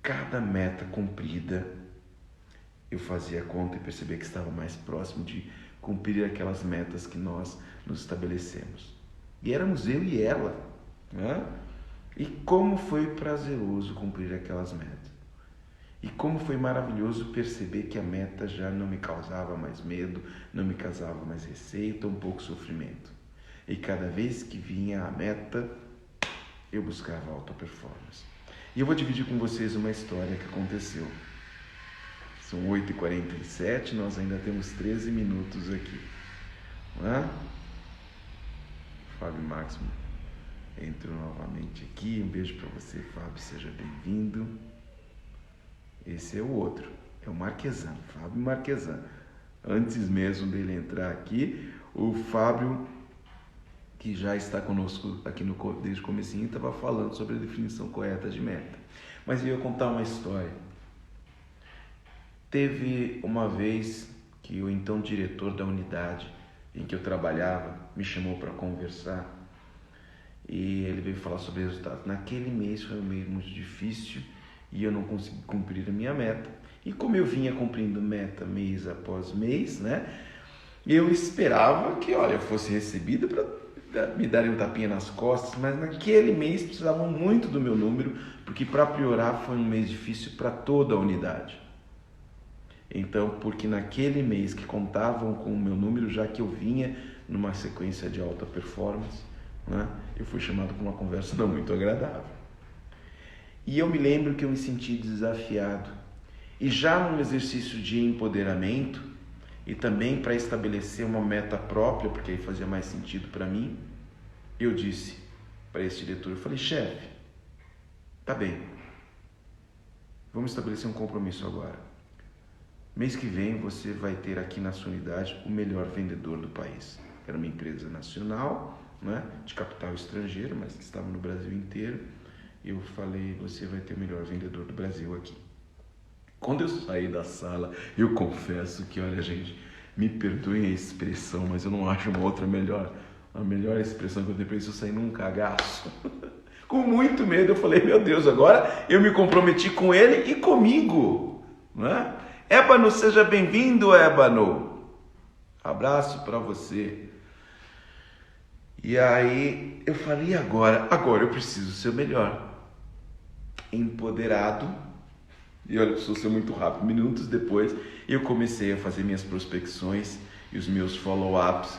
cada meta cumprida, eu fazia a conta e percebia que estava mais próximo de cumprir aquelas metas que nós nos estabelecemos. E éramos eu e ela, né? E como foi prazeroso cumprir aquelas metas. E como foi maravilhoso perceber que a meta já não me causava mais medo, não me causava mais receio, tão pouco sofrimento. E cada vez que vinha a meta, eu buscava alta performance. E eu vou dividir com vocês uma história que aconteceu. São 8h47, nós ainda temos 13 minutos aqui. Não é? Fábio Máximo entrou novamente aqui. Um beijo para você, Fábio, seja bem-vindo. Esse é o outro, é o Marquesan, Fábio Marquesan. Antes mesmo dele entrar aqui, o Fábio, que já está conosco aqui desde o comecinho, estava falando sobre a definição correta de meta. Mas eu ia contar uma história. Teve uma vez que o então diretor da unidade em que eu trabalhava me chamou para conversar e ele veio falar sobre resultados. Naquele mês foi um mês muito difícil e eu não consegui cumprir a minha meta. E como eu vinha cumprindo meta mês após mês, né, eu esperava que, eu fosse recebido para me darem um tapinha nas costas, mas naquele mês precisavam muito do meu número, porque para piorar foi um mês difícil para toda a unidade. Então, porque naquele mês que contavam com o meu número, já que eu vinha numa sequência de alta performance, né, eu fui chamado para uma conversa não muito agradável. E eu me lembro que eu me senti desafiado. E já num exercício de empoderamento, e também para estabelecer uma meta própria, porque aí fazia mais sentido para mim, eu disse para esse diretor, eu falei, chefe, tá bem, vamos estabelecer um compromisso agora. Mês que vem você vai ter aqui na sua unidade o melhor vendedor do país. Era uma empresa nacional, né, de capital estrangeiro, mas que estava no Brasil inteiro. Eu falei, você vai ter o melhor vendedor do Brasil aqui. Quando eu saí da sala, eu confesso que, gente, me perdoem a expressão, mas eu não acho uma outra melhor. A melhor expressão que eu tenho para isso, eu saí num cagaço. Com muito medo, eu falei, meu Deus, agora eu me comprometi com ele e comigo, né? Ébano, seja bem-vindo, Ébano. Abraço para você. E aí eu falei, agora eu preciso ser o melhor. Empoderado. E olha, preciso ser muito rápido. Minutos depois, eu comecei a fazer minhas prospecções e os meus follow-ups,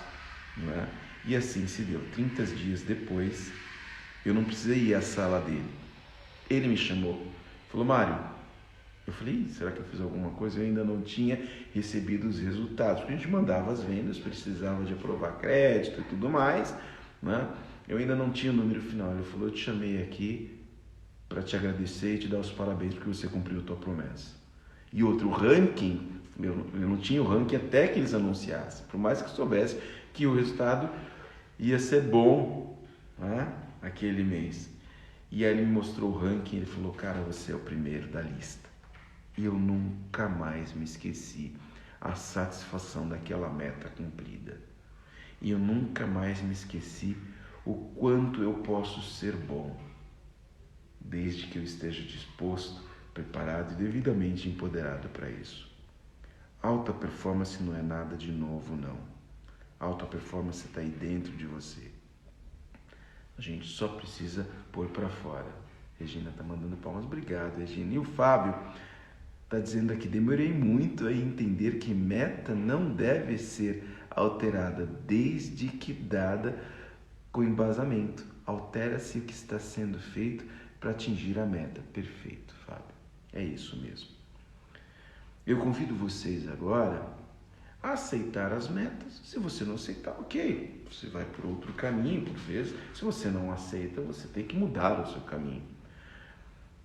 né? E assim se deu. 30 dias depois, eu não precisei ir à sala dele. Ele me chamou. Falou, Mário. Eu falei, será que eu fiz alguma coisa? Eu ainda não tinha recebido os resultados. Porque a gente mandava as vendas, precisava de aprovar crédito e tudo mais, né? Eu ainda não tinha o número final. Ele falou, eu te chamei aqui para te agradecer e te dar os parabéns porque você cumpriu a tua promessa. E outro, o ranking, eu não tinha o ranking até que eles anunciassem, por mais que eu soubesse que o resultado ia ser bom, né, aquele mês. E aí ele me mostrou o ranking, ele falou, cara, você é o primeiro da lista. E eu nunca mais me esqueci. a satisfação daquela meta cumprida. E eu nunca mais me esqueci o quanto eu posso ser bom, desde que eu esteja disposto, preparado e devidamente empoderado para isso. Alta performance não é nada de novo, não. Alta performance está aí dentro de você. A gente só precisa pôr para fora. Regina está mandando palmas. Obrigado, Regina. E o Fábio está dizendo aqui, demorei muito a entender que meta não deve ser alterada desde que dada com embasamento. Altera-se o que está sendo feito para atingir a meta. Perfeito, Fábio. É isso mesmo. Eu convido vocês agora a aceitar as metas. Se você não aceitar, ok. Você vai por outro caminho, por vezes. Se você não aceita, você tem que mudar o seu caminho.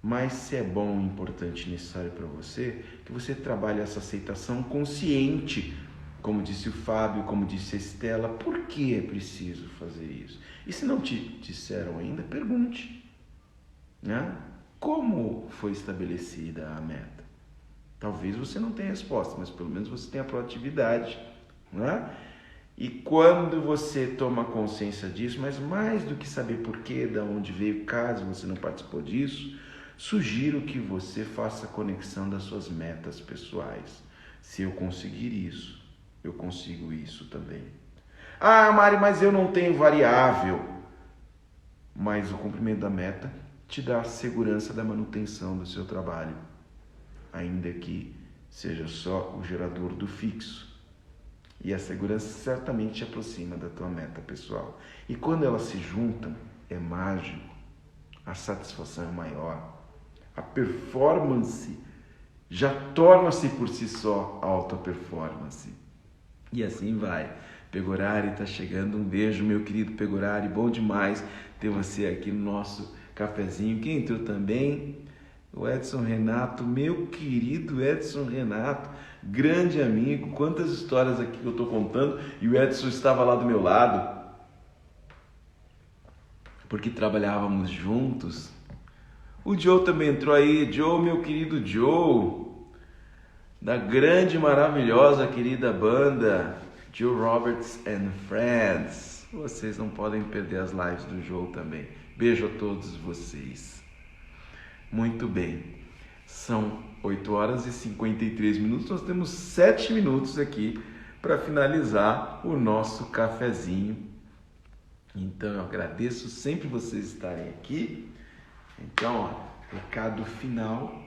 Mas se é bom, importante, necessário para você, que você trabalhe essa aceitação consciente, como disse o Fábio, como disse a Estela, por que é preciso fazer isso? E se não te disseram ainda, pergunte, né? Como foi estabelecida a meta? Talvez você não tenha resposta, mas pelo menos você tem a proatividade, né? E quando você toma consciência disso, mas mais do que saber por quê, de onde veio, caso você não participou disso, sugiro que você faça a conexão das suas metas pessoais. Se eu conseguir isso, eu consigo isso também. Ah, Mari, mas eu não tenho variável. Mas o cumprimento da meta te dá a segurança da manutenção do seu trabalho, ainda que seja só o gerador do fixo. E a segurança certamente te aproxima da tua meta pessoal. E quando elas se juntam, é mágico. A satisfação é maior. A performance já torna-se por si só alta performance. E assim vai. Pegorari está chegando. Um beijo, meu querido Pegorari. Bom demais ter você aqui no nosso cafezinho. Quem entrou também? O Edson Renato, meu querido Edson Renato, grande amigo. Quantas histórias aqui que eu estou contando. E o Edson estava lá do meu lado, porque trabalhávamos juntos. O Joe também entrou aí. Joe, meu querido Joe, da grande, maravilhosa, querida banda Joe Roberts and Friends. Vocês não podem perder as lives do Joe também. Beijo a todos vocês. Muito bem. São 8 horas e 53 minutos. Nós temos 7 minutos aqui para finalizar o nosso cafezinho. Então eu agradeço sempre vocês estarem aqui. Então, ó, recado final,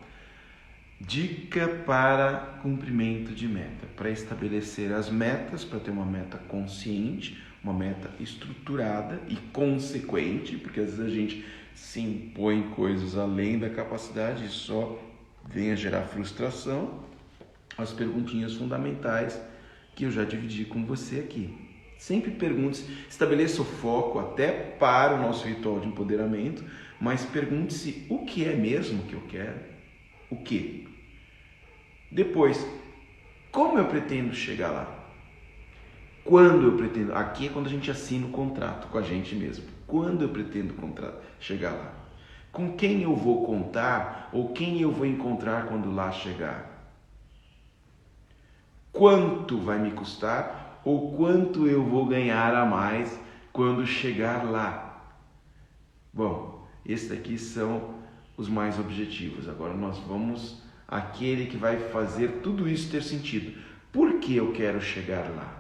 dica para cumprimento de meta, para estabelecer as metas, para ter uma meta consciente, uma meta estruturada e consequente, porque às vezes a gente se impõe coisas além da capacidade e só vem a gerar frustração. As perguntinhas fundamentais que eu já dividi com você aqui. Sempre pergunte, estabeleça o foco até para o nosso ritual de empoderamento, mas pergunte-se o que é mesmo que eu quero, o que? Depois, como eu pretendo chegar lá? Quando eu pretendo? Aqui é quando a gente assina o contrato com a gente mesmo. Quando eu pretendo chegar lá? Com quem eu vou contar ou quem eu vou encontrar quando lá chegar? Quanto vai me custar ou quanto eu vou ganhar a mais quando chegar lá? Bom, esses daqui são os mais objetivos. Agora nós vamos àquele que vai fazer tudo isso ter sentido. Por que eu quero chegar lá?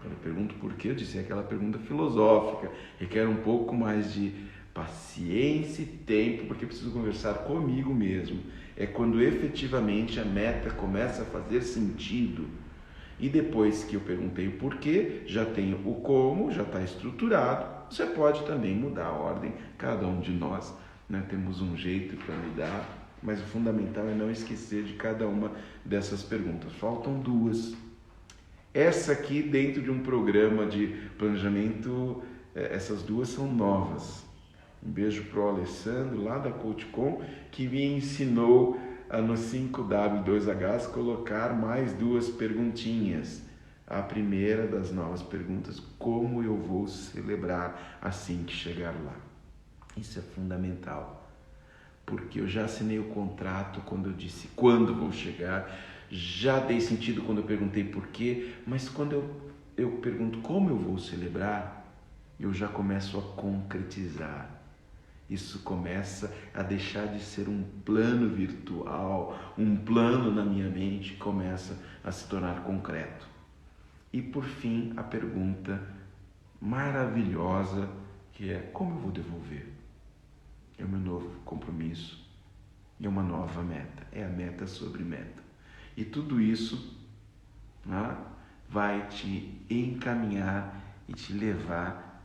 Quando eu pergunto por que, eu disse aquela pergunta filosófica, requer um pouco mais de paciência e tempo, porque eu preciso conversar comigo mesmo. É quando efetivamente a meta começa a fazer sentido. E depois que eu perguntei o porquê, já tenho o como, já está estruturado, você pode também mudar a ordem. Cada um de nós, né, temos um jeito para lidar, mas o fundamental é não esquecer de cada uma dessas perguntas. Faltam duas. Essa aqui, dentro de um programa de planejamento, essas duas são novas. Um beijo para o Alessandro, lá da CoachCon, que me ensinou no 5W2Hs colocar mais duas perguntinhas. A primeira das novas perguntas, como eu vou celebrar assim que chegar lá? Isso é fundamental, porque eu já assinei o contrato quando eu disse quando vou chegar, Já dei sentido quando eu perguntei por quê, mas quando eu pergunto como eu vou celebrar, eu já começo a concretizar. Isso começa a deixar de ser um plano virtual, um plano na minha mente, começa a se tornar concreto. E por fim, a pergunta maravilhosa que é: como eu vou devolver? É o meu novo compromisso e é uma nova meta. É a meta sobre meta. E tudo isso, né, vai te encaminhar e te levar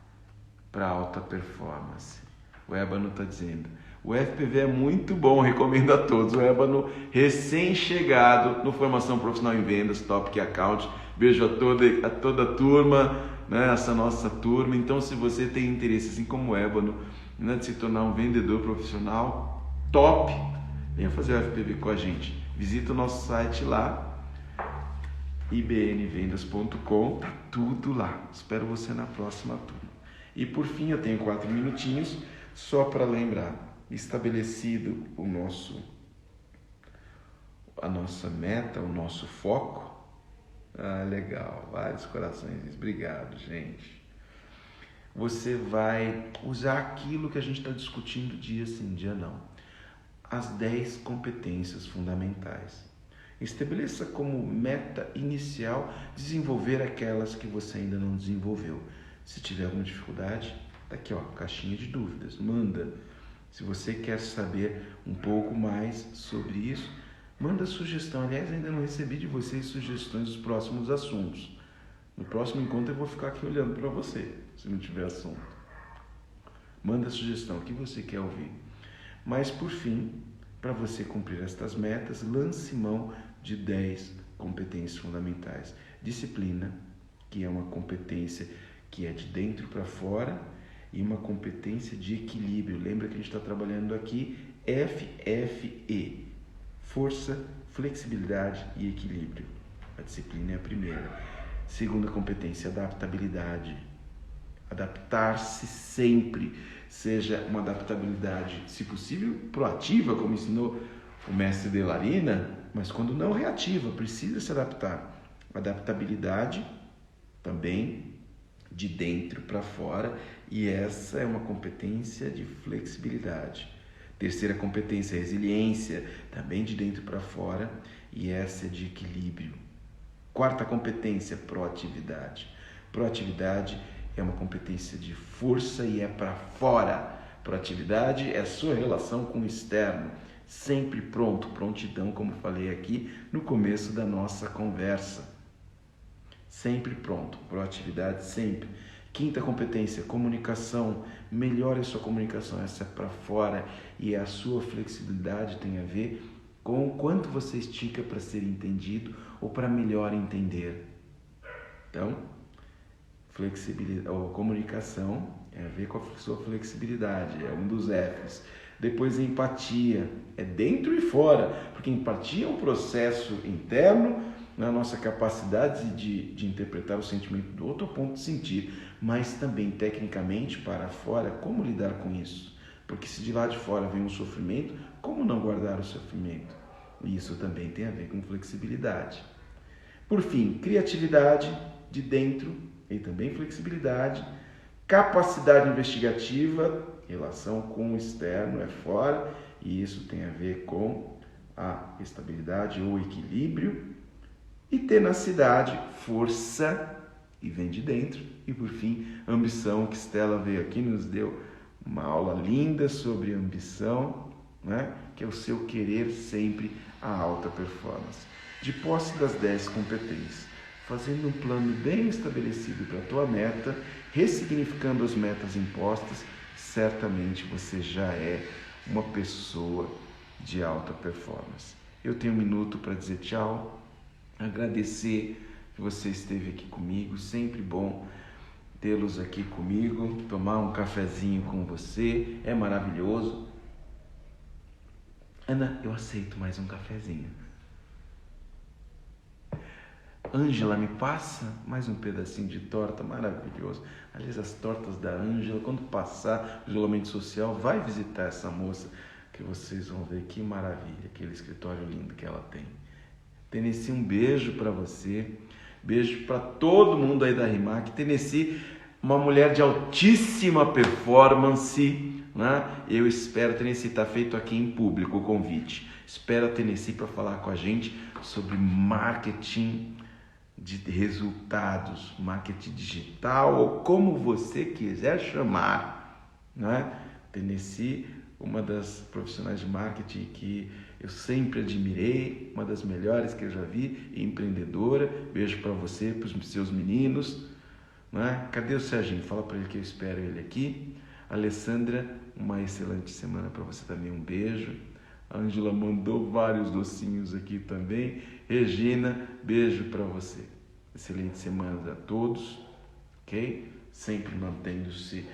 para alta performance. O Ébano está dizendo: o FPV é muito bom, recomendo a todos. O Ébano, recém-chegado no Formação Profissional em Vendas, Topic Account. Beijo a toda a turma, né, essa nossa turma. Então, se você tem interesse, assim como o Ébano, né, de se tornar um vendedor profissional top, venha fazer o FPV com a gente. Visita o nosso site lá, ibnvendas.com, tá tudo lá. Espero você na próxima turma. E por fim, eu tenho 4 minutinhos só para lembrar: estabelecido a nossa meta, o nosso foco. Legal, vários corações, obrigado, gente. Você vai usar aquilo que a gente está discutindo dia sim, dia não. As 10 competências fundamentais. Estabeleça como meta inicial desenvolver aquelas que você ainda não desenvolveu. Se tiver alguma dificuldade, tá aqui, ó, caixinha de dúvidas, manda. Se você quer saber um pouco mais sobre isso, manda sugestão. Aliás, ainda não recebi de vocês sugestões dos próximos assuntos. No próximo encontro eu vou ficar aqui olhando para você, se não tiver assunto. Manda sugestão, o que você quer ouvir. Mas, por fim, para você cumprir estas metas, lance mão de 10 competências fundamentais. Disciplina, que é uma competência que é de dentro para fora, e uma competência de equilíbrio. Lembra que a gente está trabalhando aqui FFE, força, flexibilidade e equilíbrio. A disciplina é a primeira. Segunda competência, adaptabilidade. Adaptar-se sempre, seja uma adaptabilidade, se possível, proativa, como ensinou o mestre Delarina, mas quando não, reativa, precisa se adaptar. Adaptabilidade também de dentro para fora, e essa é uma competência de flexibilidade. Terceira competência, resiliência, também de dentro para fora, e essa é de equilíbrio. Quarta competência, proatividade. Proatividade é uma competência de força e é para fora. Proatividade é a sua relação com o externo, sempre pronto, prontidão, como falei aqui no começo da nossa conversa. Sempre pronto, proatividade sempre. Quinta competência, comunicação. Melhore a sua comunicação, essa é para fora, e a sua flexibilidade tem a ver com o quanto você estica para ser entendido ou para melhor entender. Então, flexibilidade, ou comunicação tem a ver com a sua flexibilidade, é um dos Fs. Depois, empatia, é dentro e fora, porque empatia é um processo interno na nossa capacidade de interpretar o sentimento do outro ao ponto de sentir, mas também tecnicamente para fora, como lidar com isso? Porque se de lá de fora vem um sofrimento, como não guardar o sofrimento? E isso também tem a ver com flexibilidade. Por fim, criatividade de dentro e também flexibilidade, capacidade investigativa, relação com o externo é fora, e isso tem a ver com a estabilidade ou equilíbrio, e tenacidade, força, e vem de dentro, e por fim, ambição, que Stella veio aqui e nos deu uma aula linda sobre ambição, né? Que é o seu querer sempre a alta performance. De posse das 10 competências, fazendo um plano bem estabelecido para a tua meta, ressignificando as metas impostas, certamente você já é uma pessoa de alta performance. Eu tenho um minuto para dizer tchau, agradecer que você esteve aqui comigo, sempre bom tê-los aqui comigo, tomar um cafezinho com você, é maravilhoso. Ana, eu aceito mais um cafezinho. Ângela, me passa mais um pedacinho de torta, maravilhoso. Aliás, as tortas da Ângela, quando passar o isolamento social, vai visitar essa moça, que vocês vão ver que maravilha, aquele escritório lindo que ela tem. Tennessee, um beijo para você. Beijo para todo mundo aí da RIMAC. Tennessee, uma mulher de altíssima performance, né? Eu espero, Tennessee, está feito aqui em público o convite. Espero a Tennessee para falar com a gente sobre marketing de resultados, marketing digital ou como você quiser chamar, né? Tennessee, uma das profissionais de marketing que eu sempre admirei, uma das melhores que eu já vi, empreendedora. Beijo para você, para os seus meninos, né? Cadê o Serginho? Fala para ele que eu espero ele aqui. Alessandra, uma excelente semana para você também, um beijo. A Ângela mandou vários docinhos aqui também. Regina, beijo para você. Excelente semana a todos, ok? Sempre mantendo-se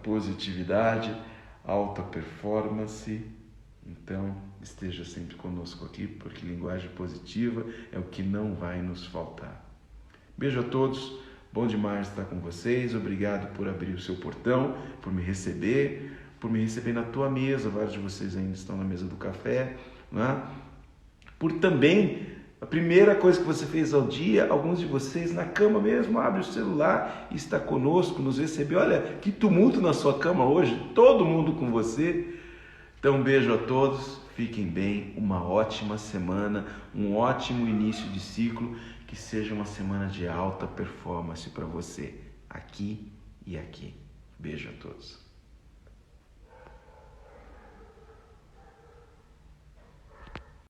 positividade, alta performance. Então, esteja sempre conosco aqui, porque linguagem positiva é o que não vai nos faltar. Beijo a todos, bom demais estar com vocês. Obrigado por abrir o seu portão, por me receber na tua mesa. Vários de vocês ainda estão na mesa do café, né? Por também, a primeira coisa que você fez ao dia, alguns de vocês na cama mesmo, abre o celular e está conosco, nos recebeu. Olha, que tumulto na sua cama hoje, todo mundo com você. Então, um beijo a todos, fiquem bem, uma ótima semana, um ótimo início de ciclo, que seja uma semana de alta performance para você, aqui e aqui. Beijo a todos.